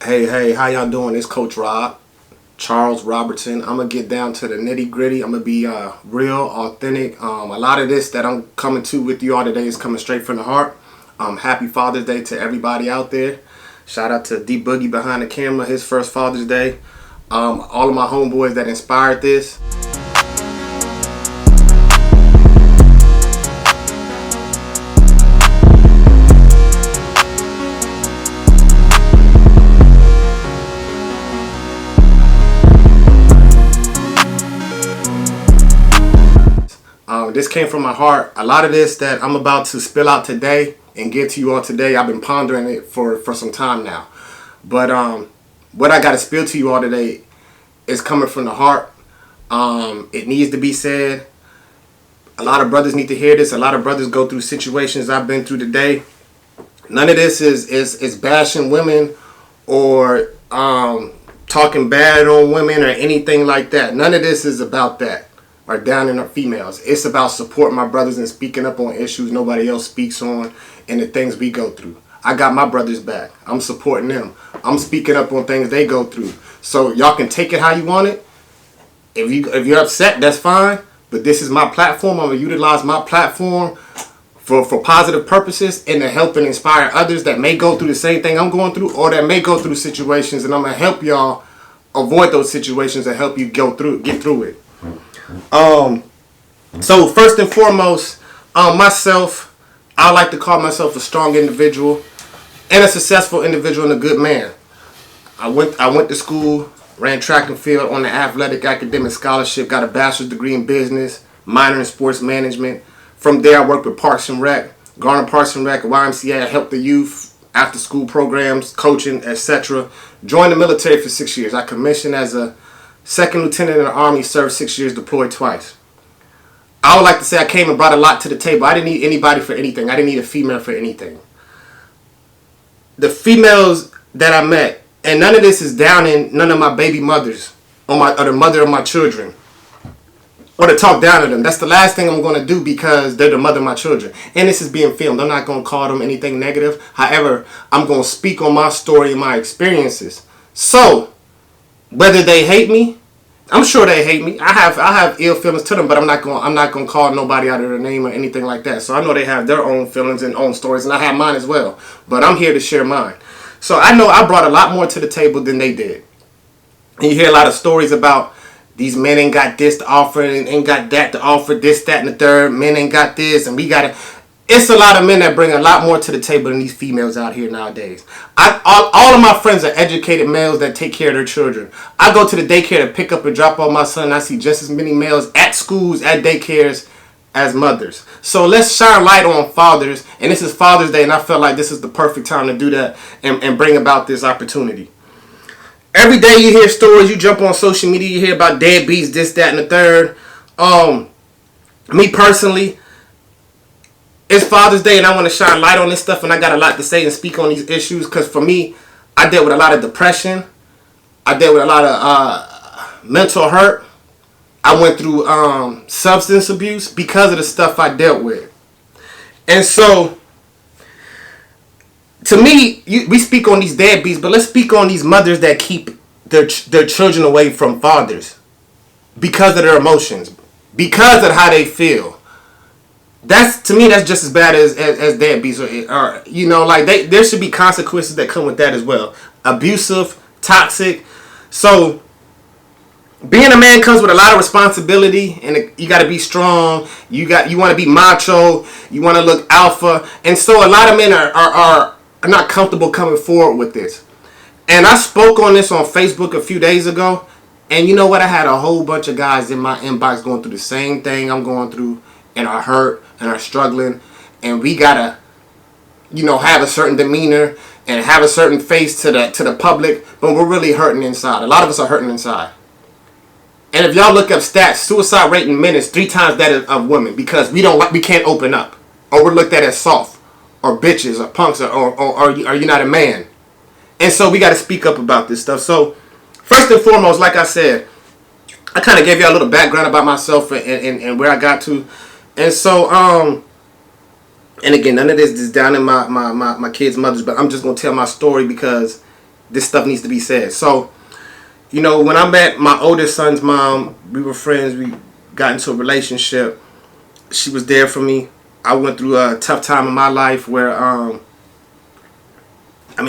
Hey, how y'all doing? It's Coach Rob, Charles Robertson. I'm going to get down to the nitty gritty. I'm going to be real, authentic. A lot of this that I'm coming to with you all today is coming straight from the heart. Happy Father's Day to everybody out there. Shout out to D Boogie behind the camera, his first Father's Day. All of my homeboys that inspired this. This came from my heart. A lot of this that I'm about to spill out today and give to you all today, I've been pondering it for some time now. But what I got to spill to you all today is coming from the heart. It needs to be said. A lot of brothers need to hear this. A lot of brothers go through situations I've been through today. None of this is bashing women or talking bad on women or anything like that. None of this is about that. Are down in our females. It's about supporting my brothers and speaking up on issues nobody else speaks on and the things we go through. I got my brothers back. I'm supporting them. I'm speaking up on things they go through. So y'all can take it how you want it. If you're upset, that's fine. But this is my platform. I'm gonna utilize my platform for positive purposes and to help and inspire others that may go through the same thing I'm going through or that may go through situations, and I'm gonna help y'all avoid those situations and help you get through it. So first and foremost, myself, I like to call myself a strong individual and a successful individual and a good man. I went to school, ran track and field on the athletic academic scholarship, got a bachelor's degree in business, minor in sports management. From there, I worked with Parks and Rec, Garner Parks and Rec, YMCA. I helped the youth, after school programs, coaching, etc. Joined the military for 6 years. I commissioned as a second lieutenant in the Army, served 6 years, deployed twice. I would like to say I came and brought a lot to the table. I didn't need anybody for anything. I didn't need a female for anything. The females that I met, and none of this is downing none of my baby mothers or the mother of my children, or to talk down to them. That's the last thing I'm going to do because they're the mother of my children. And this is being filmed. I'm not going to call them anything negative. However, I'm going to speak on my story and my experiences. So, whether they hate me, I'm sure they hate me. I have ill feelings to them, but I'm not going to call nobody out of their name or anything like that. So I know they have their own feelings and own stories, and I have mine as well. But I'm here to share mine. So I know I brought a lot more to the table than they did. And you hear a lot of stories about these men ain't got this to offer and ain't got that to offer, this, that, and the third. Men ain't got this, and we got it. It's a lot of men that bring a lot more to the table than these females out here nowadays. All of my friends are educated males that take care of their children. I go to the daycare to pick up and drop off my son, and I see just as many males at schools, at daycares, as mothers. So let's shine light on fathers, and this is Father's Day, and I felt like this is the perfect time to do that and bring about this opportunity. Every day you hear stories, you jump on social media, you hear about deadbeats, this, that, and the third. Me personally, it's Father's Day and I want to shine light on this stuff, and I got a lot to say and speak on these issues because for me, I dealt with a lot of depression. I dealt with a lot of mental hurt. I went through substance abuse because of the stuff I dealt with. And so, to me, we speak on these deadbeats, but let's speak on these mothers that keep their children away from fathers because of their emotions, because of how they feel. To me, that's just as bad as deadbeats, or you know, like there should be consequences that come with that as well. Abusive, toxic. So being a man comes with a lot of responsibility, and you got to be strong. You want to be macho. You want to look alpha, and so a lot of men are not comfortable coming forward with this. And I spoke on this on Facebook a few days ago, and you know what? I had a whole bunch of guys in my inbox going through the same thing I'm going through, and are hurt and are struggling, and we gotta, have a certain demeanor and have a certain face to the public, but we're really hurting inside. A lot of us are hurting inside. And if y'all look up stats, suicide rate in men is 3 times that of women because we can't open up, or we're looked at as soft, or bitches, or punks, or you're not a man. And so we got to speak up about this stuff. So first and foremost, like I said, I kind of gave y'all a little background about myself and where I got to. And so, and again, none of this is down in my kids' mothers, but I'm just going to tell my story because this stuff needs to be said. So, you know, when I met my oldest son's mom, we were friends. We got into a relationship. She was there for me. I went through a tough time in my life where,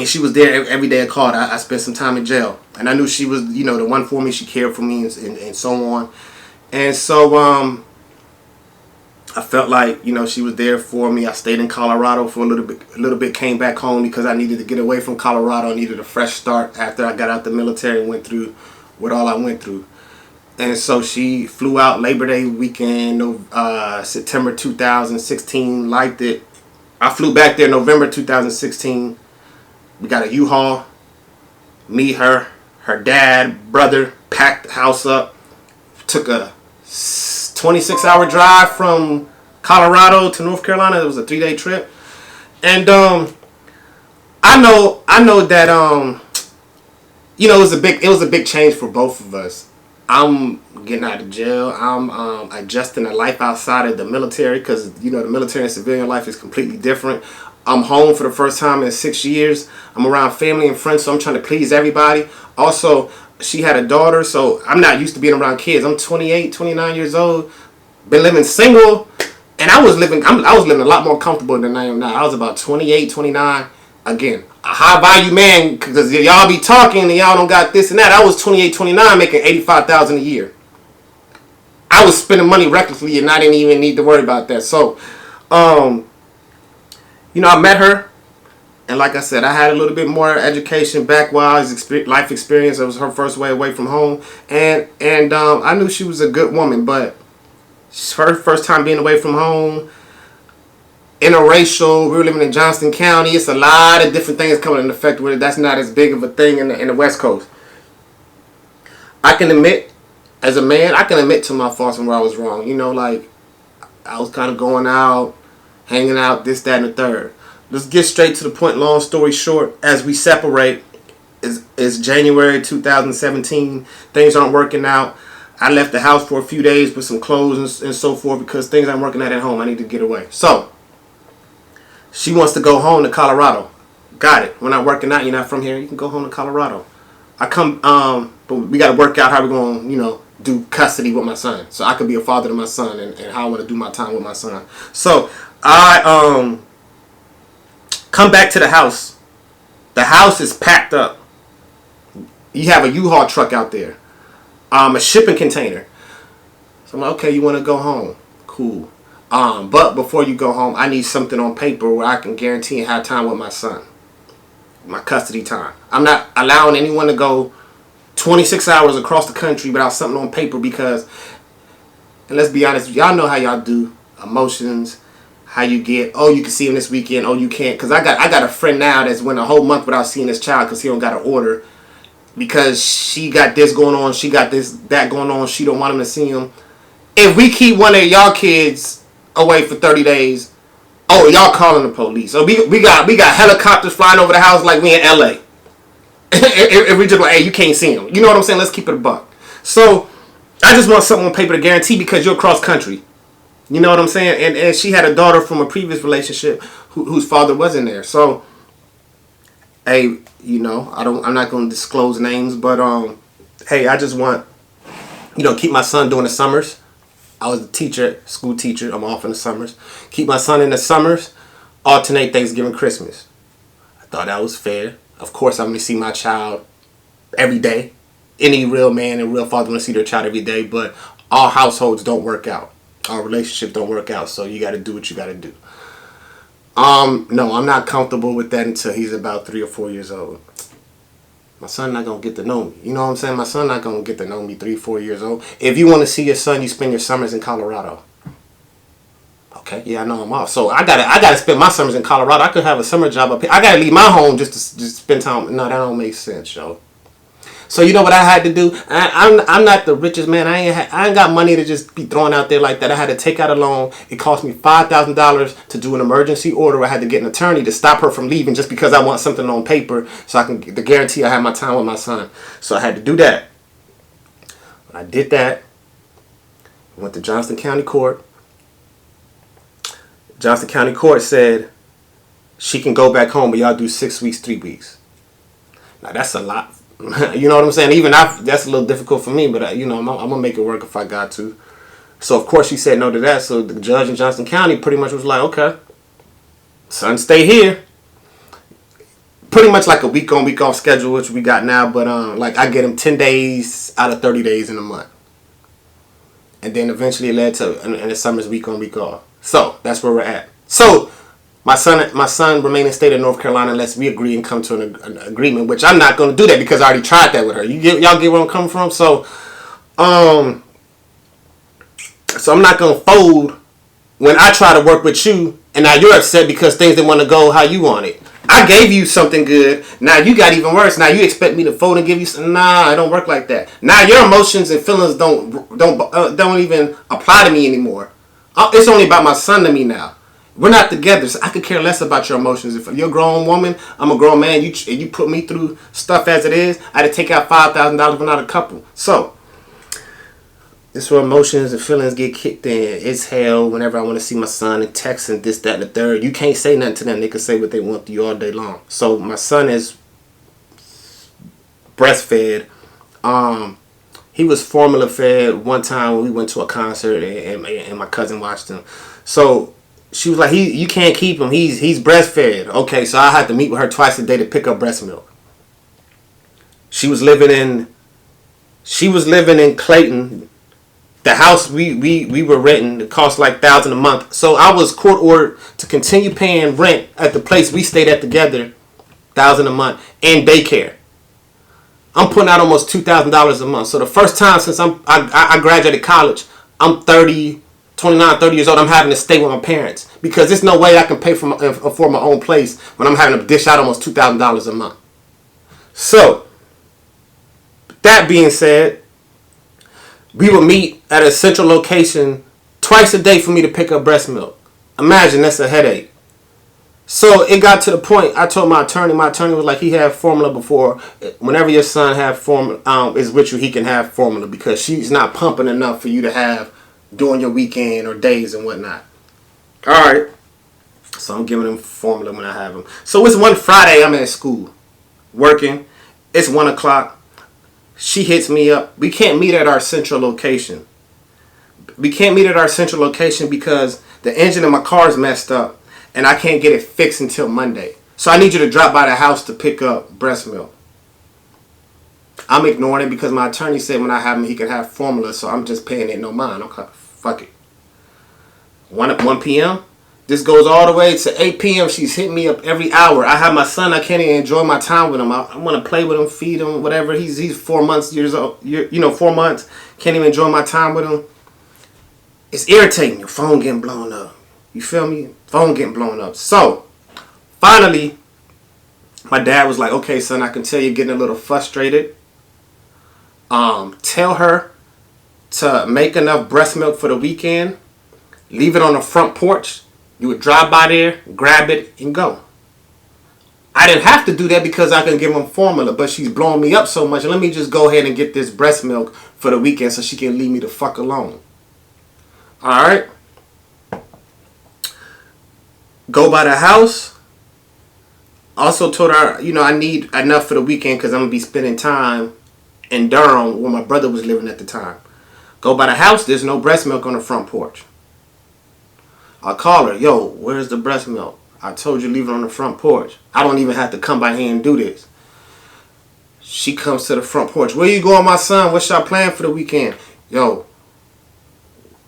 she was there every day I called. I spent some time in jail. And I knew she was, you know, the one for me. She cared for me and so on. And so, I felt like, you know, she was there for me. I stayed in Colorado for a little bit, came back home because I needed to get away from Colorado. I needed a fresh start after I got out the military and went through what all I went through. And so she flew out Labor Day weekend, September 2016, liked it. I flew back there November 2016. We got a U-Haul, me, her dad, brother, packed the house up. Took a 26-hour drive from Colorado to North Carolina. It was a 3-day trip. And I know that you know, it was a big change for both of us. I'm getting out of jail. I'm adjusting to life outside of the military because, you know, the military and civilian life is completely different. I'm home for the first time in 6 years. I'm around family and friends, so I'm trying to please everybody. Also, she had a daughter, so I'm not used to being around kids. I'm 28, 29 years old. Been living single, and I was living a lot more comfortable than I am now. I was about 28, 29. Again, a high value man, because y'all be talking and y'all don't got this and that. I was 28, 29 making $85,000 a year. I was spending money recklessly and I didn't even need to worry about that. So, you know, I met her, and like I said, I had a little bit more education back while I was life experience. It was her first way away from home, and I knew she was a good woman, but her first time being away from home, interracial. We were living in Johnston County. It's a lot of different things coming into effect with it. That's not as big of a thing in the West Coast. I can admit, as a man, I can admit to my faults and where I was wrong. You know, like, I was kind of going out, hanging out, this, that, and the third. Let's get straight to the point. Long story short, as we separate, it's January 2017. Things aren't working out. I left the house for a few days with some clothes and so forth because things aren't working out at home. I need to get away. So, she wants to go home to Colorado. Got it. We're not working out. You're not from here. You can go home to Colorado. I come, but we got to work out how we're going to, you know, do custody with my son. So I could be a father to my son and how I want to do my time with my son. So I come back to the house. The house is packed up. You have a U-Haul truck out there. A shipping container. So I'm like, okay, you want to go home? Cool. But before you go home, I need something on paper where I can guarantee and have time with my son. My custody time. I'm not allowing anyone to go 26 hours across the country without something on paper because, and let's be honest, y'all know how y'all do emotions, how you get, oh, you can see him this weekend, oh, you can't. Because I got a friend now that's went a whole month without seeing his child because he don't got an order because she got this going on, she got this, that going on, she don't want him to see him. If we keep one of y'all kids away for 30 days, oh, y'all calling the police. So we got helicopters flying over the house like we in LA. If we just like, hey, you can't see him. You know what I'm saying? Let's keep it a buck. So I just want something on paper to guarantee because you're cross country. You know what I'm saying? And she had a daughter from a previous relationship whose father wasn't there. So, hey, you know, I'm not going to disclose names, but hey, I just want, you know, keep my son during the summers. I was a teacher, school teacher. I'm off in the summers. Keep my son in the summers. Alternate Thanksgiving, Christmas. I thought that was fair. Of course, I'm going to see my child every day. Any real man and real father want to see their child every day, but all households don't work out. Our relationships don't work out, so you got to do what you got to do. No, I'm not comfortable with that until he's about 3 or 4 years old. My son not going to get to know me. You know what I'm saying? My son not going to get to know me 3, 4 years old. If you want to see your son, you spend your summers in Colorado. Okay, yeah, I know I'm off. So I gotta spend my summers in Colorado. I could have a summer job up here. I gotta leave my home just to spend time. No, that don't make sense, yo. So you know what I had to do? I'm not the richest man. I ain't got money to just be thrown out there like that. I had to take out a loan. It cost me $5,000 to do an emergency order. I had to get an attorney to stop her from leaving just because I want something on paper so I can get the guarantee I have my time with my son. So I had to do that. When I did that, I went to Johnston County Court. Johnston County Court said she can go back home, but y'all do 6 weeks, 3 weeks. Now that's a lot. You know what I'm saying? Even that's a little difficult for me, but you know, I'm gonna make it work if I got to. So of course she said no to that. So the judge in Johnson County pretty much was like, okay, son, stay here. Pretty much like a week on, week off schedule, which we got now. But like I get him 10 days out of 30 days in a month, and then eventually it led to in the summer's week on, week off. So that's where we're at. So my son remain in the state of North Carolina unless we agree and come to an agreement, which I'm not going to do that because I already tried that with her. Y'all get where I'm coming from? So I'm not going to fold when I try to work with you and now you're upset because things didn't want to go how you want it. I gave you something good. Now you got even worse. Now you expect me to fold and give you some. Nah, it don't work like that. Now your emotions and feelings don't even apply to me anymore. It's only about my son to me now. We're not together, so I could care less about your emotions. If you're a grown woman, I'm a grown man. You put me through stuff as it is. I had to take out $5,000 when not a couple. So it's where emotions and feelings get kicked in. It's hell whenever I want to see my son and text and this, that, and the third. You can't say nothing to them. They can say what they want to you all day long. So my son is breastfed. He was formula fed one time when we went to a concert and my cousin watched him. So she was like, you can't keep him. He's breastfed. Okay, so I had to meet with her twice a day to pick up breast milk. She was living in Clayton. The house we were renting, it cost like $1,000 a month. So I was court ordered to continue paying rent at the place we stayed at together, $1,000 a month, and daycare. I'm putting out almost $2,000 a month. So the first time since I graduated college, I'm 29, 30 years old, I'm having to stay with my parents. Because there's no way I can pay for my own place when I'm having to dish out almost $2,000 a month. So, that being said, we would meet at a central location twice a day for me to pick up breast milk. Imagine that's a headache. So it got to the point, I told my attorney was like, he had formula before. Whenever your son have formula, is with you, he can have formula because she's not pumping enough for you to have during your weekend or days and whatnot. Alright. So I'm giving him formula when I have him. So it's one Friday, I'm at school, working. It's 1 o'clock. She hits me up. We can't meet at our central location. We can't meet at our central location because the engine in my car is messed up and I can't get it fixed until Monday. So I need you to drop by the house to pick up breast milk. I'm ignoring it because my attorney said when I have him, he can have formula, so I'm just paying it no mind. Okay, fuck it. 1 p.m. This goes all the way to 8 p.m. She's hitting me up every hour. I have my son. I can't even enjoy my time with him. I want to play with him, feed him, whatever. He's 4 months, years old. 4 months. Can't even enjoy my time with him. It's irritating. Your phone getting blown up. You feel me? Phone getting blown up. So, finally, my dad was like, okay, son, I can tell you're getting a little frustrated. Tell her to make enough breast milk for the weekend. Leave it on the front porch. You would drive by there, grab it, and go. I didn't have to do that because I can give him formula, but she's blowing me up so much. Let me just go ahead and get this breast milk for the weekend so she can leave me the fuck alone. Alright? Go by the house. Also told her, I need enough for the weekend because I'm going to be spending time in Durham where my brother was living at the time. Go by the house, there's no breast milk on the front porch. I call her, yo, where's the breast milk? I told you leave it on the front porch. I don't even have to come by here and do this. She comes to the front porch. Where you going, my son? What's y'all plan for the weekend? Yo,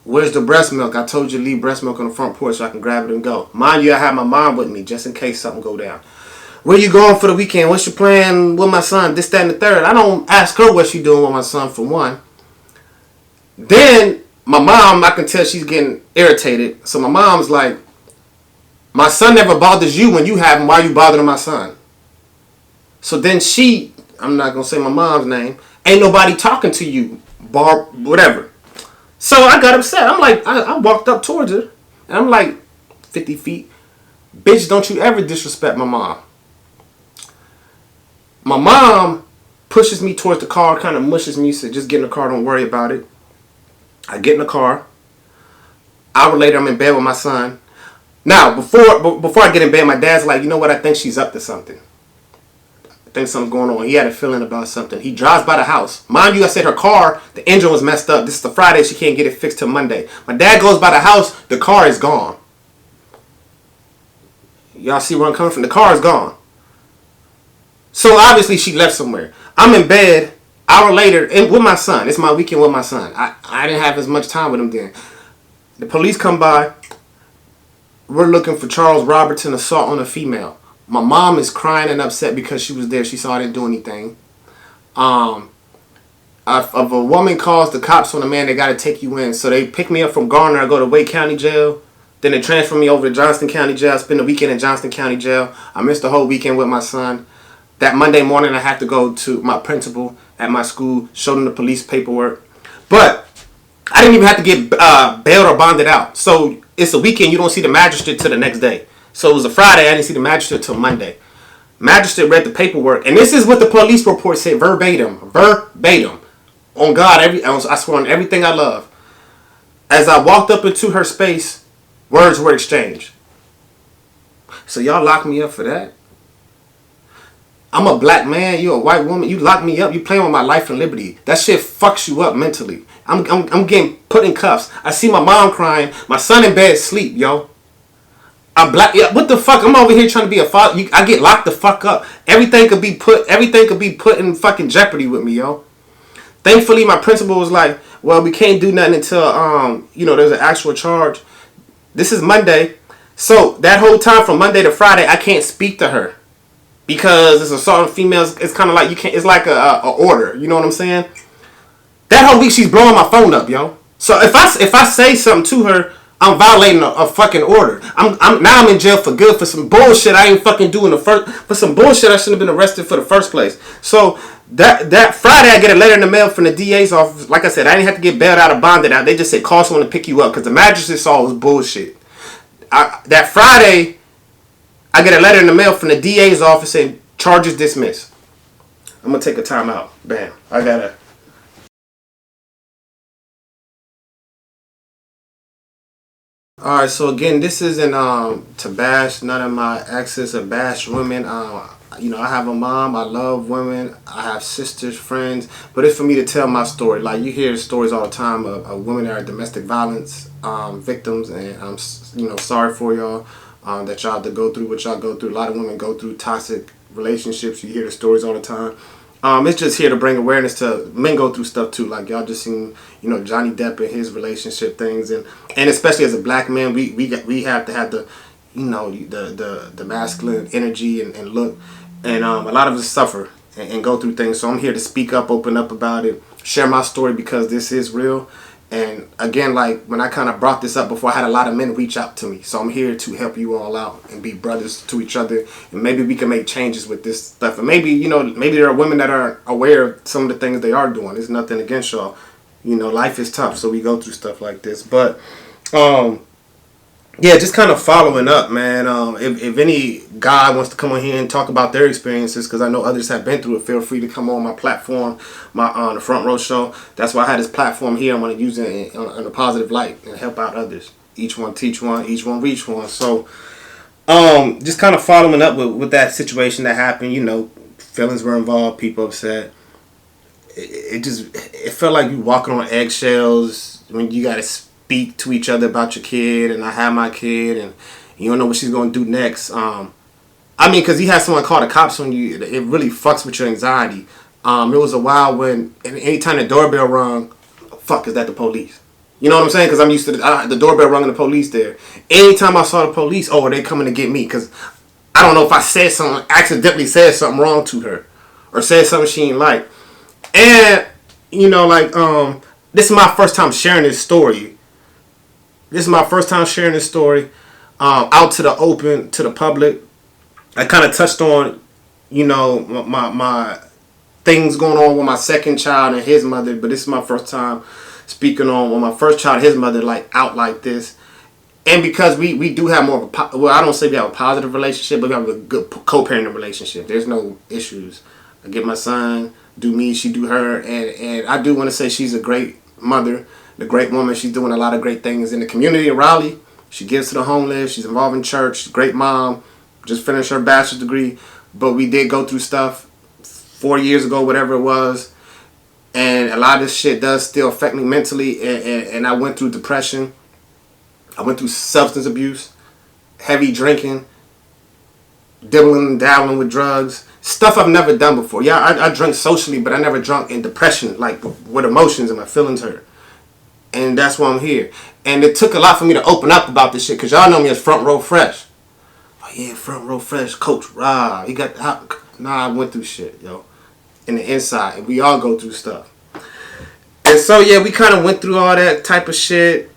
where's the breast milk? I told you leave breast milk on the front porch so I can grab it and go. Mind you, I have my mom with me just in case something go down. Where you going for the weekend? What's your plan with my son? This, that, and the third. I don't ask her what she doing with my son for one. Then my mom, I can tell she's getting irritated. So my mom's like, my son never bothers you when you have him. Why are you bothering my son? So then she, I'm not going to say my mom's name, ain't nobody talking to you, Barb, whatever. So I got upset. I'm like, I walked up towards her. And I'm like, 50 feet. Bitch, don't you ever disrespect my mom. My mom pushes me towards the car, kind of mushes me, said, just get in the car, don't worry about it. I get in the car. Hour later, I'm in bed with my son. Now, before I get in bed, my dad's like, you know what? I think she's up to something. think something's going on. He had a feeling about something. He drives by the house. Mind you, I said her car, the engine was messed up. This is the Friday. She can't get it fixed till Monday. My dad goes by the house. The car is gone. Y'all see where I'm coming from? The car is gone. So obviously she left somewhere. I'm in bed, hour later, and with my son. It's my weekend with my son. I didn't have as much time with him then. The police come by. We're looking for Charles Robertson, assault on a female. My mom is crying and upset because she was there. She saw I didn't do anything. If a woman calls the cops on a man, they got to take you in. So they pick me up from Garner. I go to Wake County Jail. Then they transfer me over to Johnston County Jail. I spend the weekend in Johnston County Jail. I missed the whole weekend with my son. That Monday morning, I had to go to my principal at my school, show them the police paperwork. But I didn't even have to get bailed or bonded out. So it's a weekend. You don't see the magistrate till the next day. So it was a Friday. I didn't see the magistrate till Monday. Magistrate read the paperwork. And this is what the police report said verbatim. Verbatim. On God, I swear on everything I love. As I walked up into her space, words were exchanged. So y'all locked me up for that? I'm a black man. You a white woman. You lock me up. You playing with my life and liberty. That shit fucks you up mentally. I'm getting put in cuffs. I see my mom crying. My son in bed asleep, yo. Yeah, what the fuck? I'm over here trying to be a father. I get locked the fuck up. Everything could be put in fucking jeopardy with me, yo. Thankfully, my principal was like, well, we can't do nothing until there's an actual charge. This is Monday. So that whole time from Monday to Friday, I can't speak to her. Because it's assault on females. It's kind of like you can't. It's like a order. You know what I'm saying? That whole week she's blowing my phone up, yo. So if I say something to her, I'm violating a fucking order. I'm in jail for good for some bullshit I ain't fucking doing for some bullshit I shouldn't have been arrested for the first place. So that Friday I get a letter in the mail from the DA's office. Like I said, I didn't have to get bailed out or bonded out. They just said call someone to pick you up because the magistrate saw it was bullshit. That Friday, I get a letter in the mail from the DA's office saying charges dismissed. I'm gonna take a time out. Bam. I gotta. Alright, so again, this isn't to bash none of my exes or bash women. I have a mom, I love women, I have sisters, friends, but it's for me to tell my story. Like, you hear stories all the time of women that are domestic violence victims, and I'm sorry for y'all that y'all have to go through what y'all go through. A lot of women go through toxic relationships. You hear the stories all the time. It's just here to bring awareness to men go through stuff too. Like y'all just seen, Johnny Depp and his relationship things, and especially as a black man, we have to have the, the masculine energy and look, and a lot of us suffer and go through things. So I'm here to speak up, open up about it, share my story because this is real. And again, like when I kind of brought this up before, I had a lot of men reach out to me. So I'm here to help you all out and be brothers to each other. And maybe we can make changes with this stuff. And maybe, maybe there are women that are aware of some of the things they are doing. There's nothing against y'all. Life is tough, so we go through stuff like this. But, yeah, just kind of following up, man. If any guy wants to come on here and talk about their experiences, because I know others have been through it, feel free to come on my platform, the Front Row Show. That's why I had this platform here. I'm going to use it in a positive light and help out others. Each one teach one, each one reach one. So, just kind of following up with that situation that happened. Feelings were involved, people upset. It felt like you walking on eggshells when you got to speak to each other about your kid, and I have my kid, and you don't know what she's going to do next. Because you have someone call the cops on you, it really fucks with your anxiety. It was a while when, anytime the doorbell rung, fuck, is that the police? You know what I'm saying? Because I'm used to the doorbell rung and the police there. Anytime I saw the police, are they coming to get me? Because I don't know if I accidentally said something wrong to her, or said something she ain't like. And, this is my first time sharing this story. Out to the open, to the public. I kind of touched on, my things going on with my second child and his mother, but this is my first time speaking on when my first child and his mother, out like this. And because we do have more of I don't say we have a positive relationship, but we have a good co-parenting relationship. There's no issues. I get my son, do me, she do her, and I do want to say she's a great mother, a great woman. She's doing a lot of great things in the community in Raleigh. She gives to the homeless. She's involved in church. She's a great mom. Just finished her bachelor's degree. But we did go through stuff. 4 years ago, whatever it was. And a lot of this shit does still affect me mentally. And I went through depression. I went through substance abuse, heavy drinking, dabbling with drugs. Stuff I've never done before. Yeah, I drank socially, but I never drunk in depression, like with emotions and my feelings hurt. And that's why I'm here. And it took a lot for me to open up about this shit, because y'all know me as Front Row Fresh. Oh yeah, Front Row Fresh, Coach Rob. He got the Nah, I went through shit, yo. In the inside. And we all go through stuff. And so, yeah, we kind of went through all that type of shit.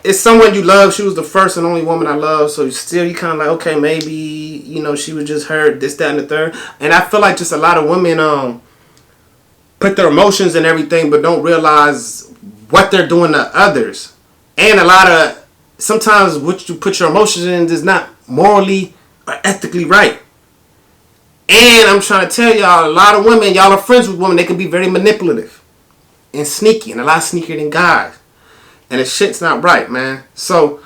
It's someone you love. She was the first and only woman I loved. So still, you kind of like, okay, maybe, you know, she was just hurt, this, that, and the third. And I feel like just a lot of women put their emotions and everything, but don't realize what they're doing to others. And a lot of, sometimes what you put your emotions in is not morally or ethically right. And I'm trying to tell y'all, a lot of women, y'all are friends with women, they can be very manipulative and sneaky, and a lot sneakier than guys. And the shit's not right, man. So,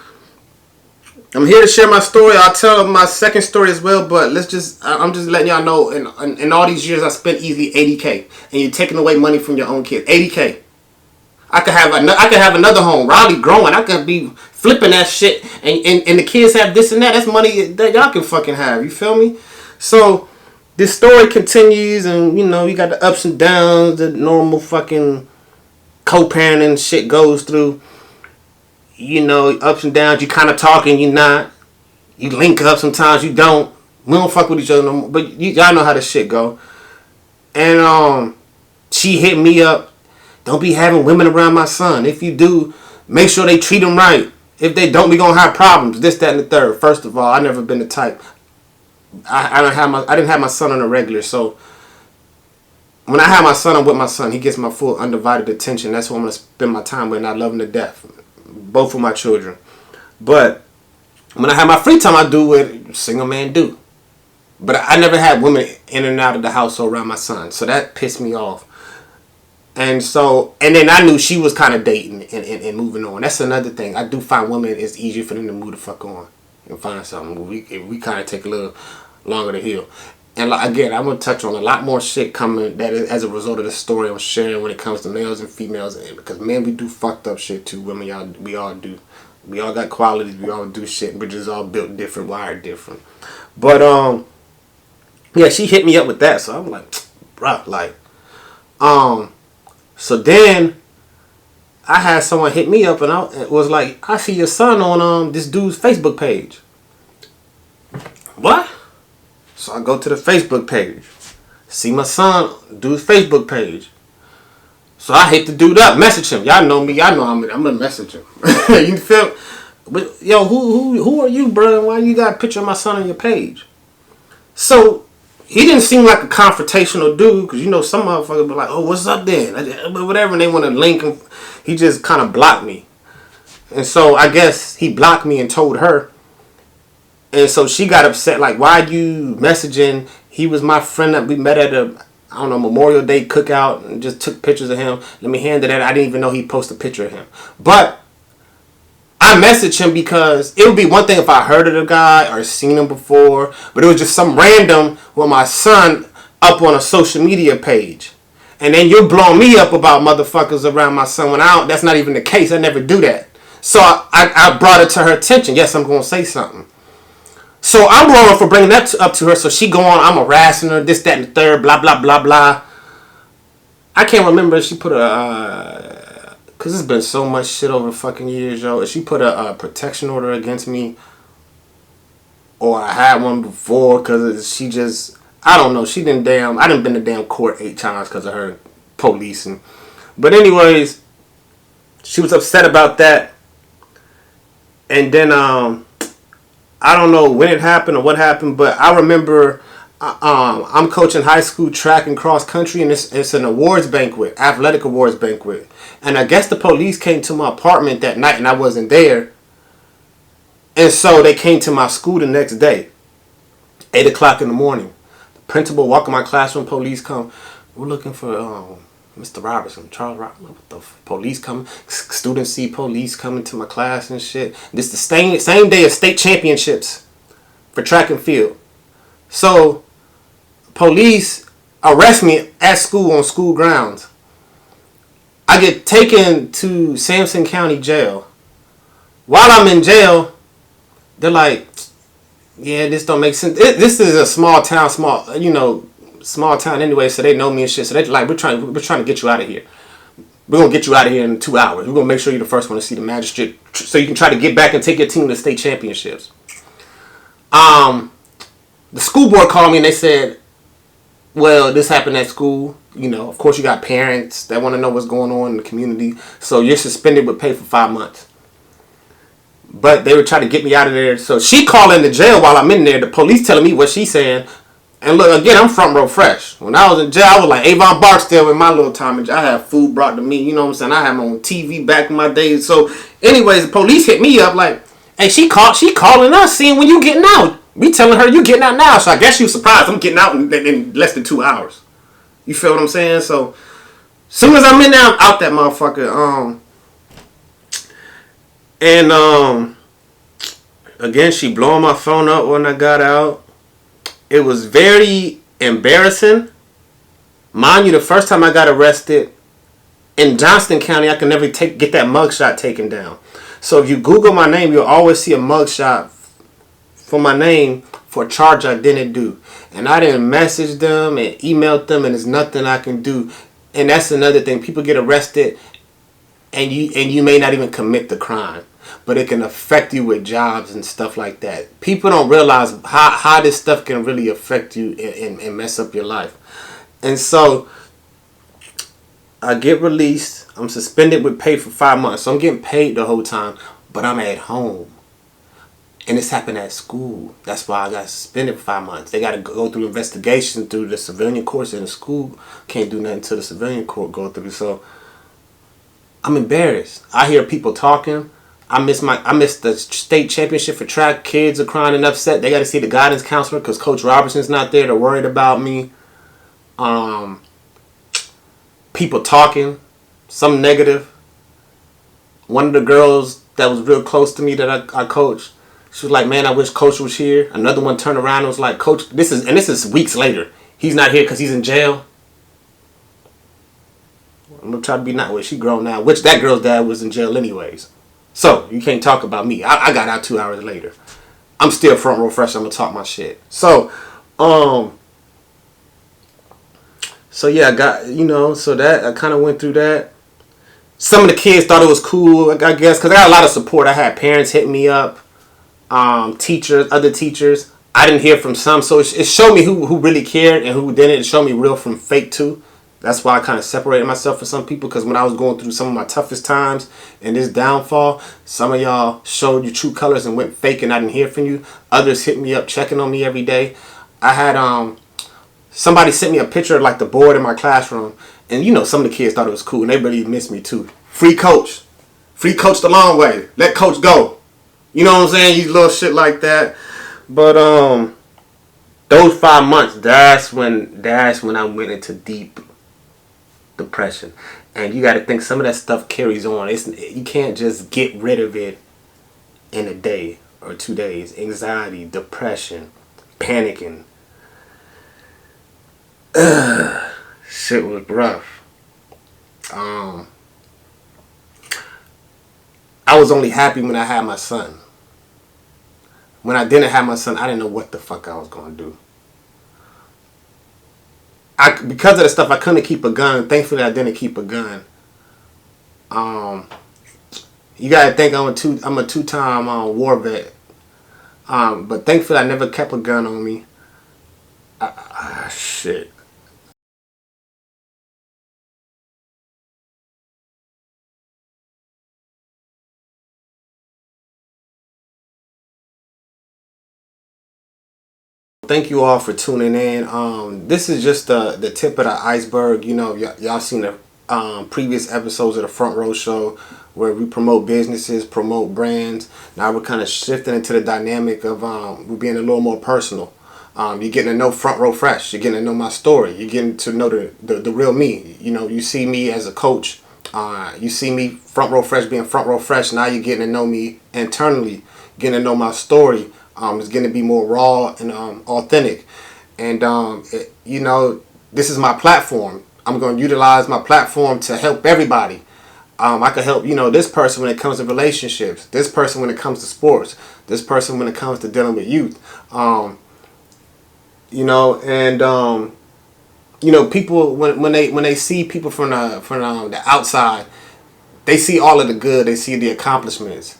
I'm here to share my story. I'll tell my second story as well, but I'm just letting y'all know, in all these years, I spent easily $80K. And you're taking away money from your own kids. $80K. I could have another home. Raleigh growing. I could be flipping that shit. And the kids have this and that. That's money that y'all can fucking have. You feel me? So, this story continues, and you know, you got the ups and downs, the normal fucking co-parenting shit goes through. You know, ups and downs. You kind of talking, you not. You link up sometimes, you don't. We don't fuck with each other no more. But y'all know how this shit go. And she hit me up. Don't be having women around my son. If you do, make sure they treat him right. If they don't, we gonna have problems. This, that, and the third. First of all, I never been the type. I didn't have my son on a regular, so when I have my son, I'm with my son. He gets my full undivided attention. That's who I'm gonna spend my time with, and I love him to death. Both of my children. But when I have my free time, I do what single man do. But I never had women in and out of the house or around my son, so that pissed me off. And then I knew she was kind of dating and moving on. That's another thing. I do find women, it's easier for them to move the fuck on and find something. We kind of take a little longer to heal. And again, I'm going to touch on a lot more shit coming that is as a result of the story I'm sharing when it comes to males and females. Because men, we do fucked up shit too. Women, we all do. We all got qualities. We all do shit. We're just all built different, wired different. But, yeah, she hit me up with that. So I'm like, bruh, like, so then I had someone hit me up and it was like, I see your son on this dude's Facebook page. What? So I go to the Facebook page. See my son, dude's Facebook page. So I hit the dude up, message him. Y'all know me. Y'all know I'm gonna message him. You feel? But yo, who are you, bro? Why you got a picture of my son on your page? So he didn't seem like a confrontational dude, because you know some motherfuckers be like, oh, what's up then? Whatever, and they want to link him. He just kind of blocked me. And so I guess he blocked me and told her. And so she got upset, like, why you messaging? He was my friend that we met at a, I don't know, Memorial Day cookout and just took pictures of him. Let me hand it that. I didn't even know he posted a picture of him. But I messaged him because it would be one thing if I heard of the guy or seen him before, but it was just some random with my son up on a social media page. And then you're blowing me up about motherfuckers around my son when that's not even the case. I never do that. So I brought it to her attention. Yes, I'm going to say something. So I'm wrong for bringing that up to her. So she go on, I'm harassing her, this, that, and the third, blah, blah, blah, blah. I can't remember if she put because there's been so much shit over fucking years, yo. If she put a protection order against me, or I had one before, because she just, I don't know. I done been to damn court 8 times because of her policing. But anyways, she was upset about that. And then, I don't know when it happened or what happened, but I remember I'm coaching high school track and cross country, and it's an awards banquet, athletic awards banquet. And I guess the police came to my apartment that night, and I wasn't there. And so they came to my school the next day, 8 o'clock in the morning. The principal walk in my classroom, police come. We're looking for Mr. Robertson, Charles Robertson. What the police coming? Students see police coming to my class and shit. This the same day of state championships for track and field. So police arrest me at school on school grounds. I get taken to Sampson County Jail. While I'm in jail, they're like, yeah, this don't make sense. This is a small town, small town anyway, so they know me and shit. So they like, we're trying to get you out of here. We're gonna get you out of here in 2 hours. We're gonna make sure you're the first one to see the magistrate, so you can try to get back and take your team to state championships. The school board called me and they said, well, this happened at school. Of course you got parents that want to know what's going on in the community. So you're suspended with pay for 5 months. But they were trying to get me out of there. So she calling the jail while I'm in there. The police telling me what she's saying. And look, again, I'm front row fresh. When I was in jail, I was like Avon Barksdale in my little time. I had food brought to me. You know what I'm saying? I had my own TV back in my days. So anyways, the police hit me up like, hey, she calling us, seeing when you getting out. We telling her you getting out now. So I guess she was surprised I'm getting out in less than 2 hours. You feel what I'm saying? So soon as I'm in there, I'm out that motherfucker. Again, she blowing my phone up when I got out. It was very embarrassing. Mind you, the first time I got arrested in Johnston County, I could never get that mugshot taken down. So if you Google my name, you'll always see a mugshot for my name for a charge I didn't do. And I didn't message them and emailed them, and there's nothing I can do. And that's another thing. People get arrested and you may not even commit the crime, but it can affect you with jobs and stuff like that. People don't realize how this stuff can really affect you and mess up your life. And so I get released. I'm suspended with pay for 5 months. So I'm getting paid the whole time, but I'm at home. And this happened at school. That's why I got suspended for 5 months. They got to go through investigation through the civilian courts, and the school can't do nothing until the civilian court go through. So I'm embarrassed. I hear people talking. I missed the state championship for track. Kids are crying and upset. They got to see the guidance counselor because Coach Robertson's not there. They're worried about me. People talking, some negative. One of the girls that was real close to me that I coached, she was like, man, I wish Coach was here. Another one turned around and was like, Coach, this is weeks later. He's not here because he's in jail. I'm going to try to be not with. She grown now, which that girl's dad was in jail anyways. So, you can't talk about me. I got out 2 hours later. I'm still front row fresh. I'm going to talk my shit. So yeah, I got, so that, I kind of went through that. Some of the kids thought it was cool, I guess, because I got a lot of support. I had parents hit me up. Teachers, other teachers. I didn't hear from some, so it showed me who really cared and who didn't. It showed me real from fake too. That's why I kind of separated myself from some people, because when I was going through some of my toughest times and this downfall, some of y'all showed your true colors and went fake, and I didn't hear from you. Others hit me up, checking on me every day. I had somebody sent me a picture of like the board in my classroom, and some of the kids thought it was cool, and they really missed me too. Free coach the long way. Let coach go. You know what I'm saying? You little shit like that. But those 5 months, that's when I went into deep depression. And you got to think some of that stuff carries on. You can't just get rid of it in a day or 2 days. Anxiety, depression, panicking. Shit was rough. I was only happy when I had my son. When I didn't have my son, I didn't know what the fuck I was going to do. Because of the stuff, I couldn't keep a gun. Thankfully, I didn't keep a gun. You got to think I'm a two-time war vet. But thankfully, I never kept a gun on me. Shit. Thank you all for tuning in. This is just the tip of the iceberg. Y'all seen the previous episodes of the Front Row Show where we promote businesses, promote brands. Now we're kind of shifting into the dynamic of we're being a little more personal. You're getting to know Front Row Fresh. You're getting to know my story. You're getting to know the real me. You see me as a coach. You see me Front Row Fresh being Front Row Fresh. Now you're getting to know me internally, getting to know my story. It's going to be more raw and authentic. And, this is my platform. I'm going to utilize my platform to help everybody. I could help, this person when it comes to relationships, this person when it comes to sports, this person when it comes to dealing with youth. People when they see people from the outside, they see all of the good. They see the accomplishments.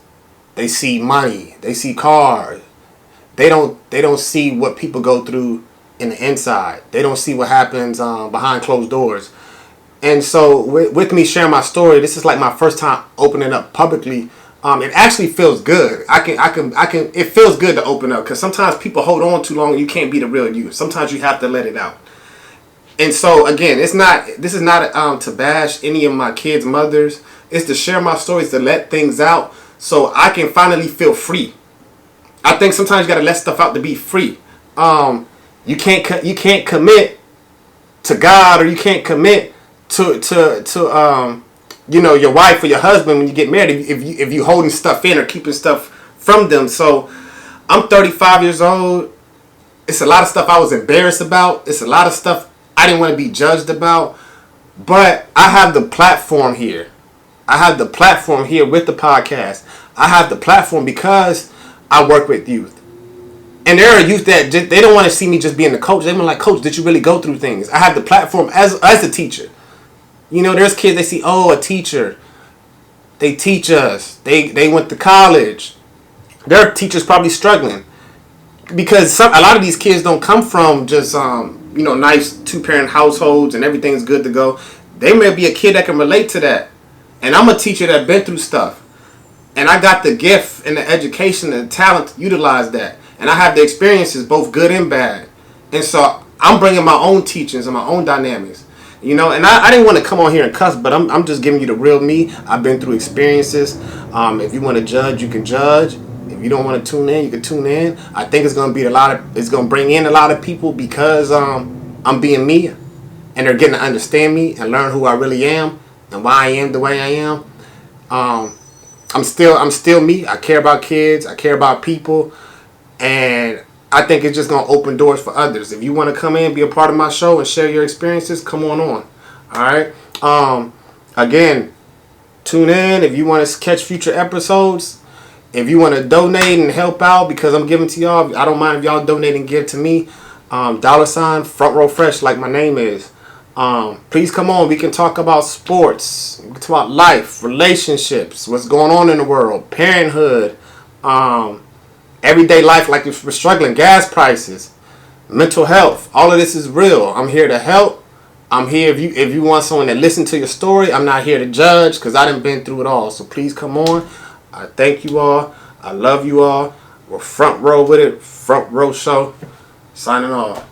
They see money. They see cars. They don't see what people go through in the inside. They don't see what happens behind closed doors. And so with me sharing my story, this is like my first time opening up publicly. It actually feels good. It feels good to open up, because sometimes people hold on too long and you can't be the real you. Sometimes you have to let it out. And so again, this is not to bash any of my kids' mothers. It's to share my stories, to let things out so I can finally feel free. I think sometimes you gotta let stuff out to be free. You can't commit to God, or you can't commit to your wife or your husband when you get married if you holding stuff in or keeping stuff from them. So I'm 35 years old. It's a lot of stuff I was embarrassed about. It's a lot of stuff I didn't want to be judged about. But I have the platform here. I have the platform here with the podcast. I have the platform because I work with youth. And there are youth that they don't want to see me just being the coach. They want like, coach, did you really go through things? I have the platform as a teacher. There's kids, they see, a teacher. They teach us. They went to college. Their teachers probably struggling. Because a lot of these kids don't come from just, nice two-parent households and everything's good to go. They may be a kid that can relate to that. And I'm a teacher that been through stuff. And I got the gift and the education and the talent to utilize that. And I have the experiences, both good and bad. And so I'm bringing my own teachings and my own dynamics. And I didn't want to come on here and cuss, but I'm just giving you the real me. I've been through experiences. If you want to judge, you can judge. If you don't want to tune in, you can tune in. I think it's going to it's going to bring in a lot of people because I'm being me, and they're getting to understand me and learn who I really am and why I am the way I am. I'm still me. I care about kids. I care about people, and I think it's just going to open doors for others. If you want to come in, be a part of my show, and share your experiences, come on. All right. Again, tune in if you want to catch future episodes. If you want to donate and help out, because I'm giving to y'all, I don't mind if y'all donate and give to me. $, FrontRow Fresh, like my name is. Please come on. We can talk about sports. We can talk about life, relationships, what's going on in the world, parenthood, everyday life, like if we're struggling, gas prices, mental health. All of this is real. I'm here to help. I'm here if you want someone to listen to your story. I'm not here to judge, because I done been through it all. So please come on. I thank you all. I love you all. We're Front Row with it. Front Row Show. Signing off.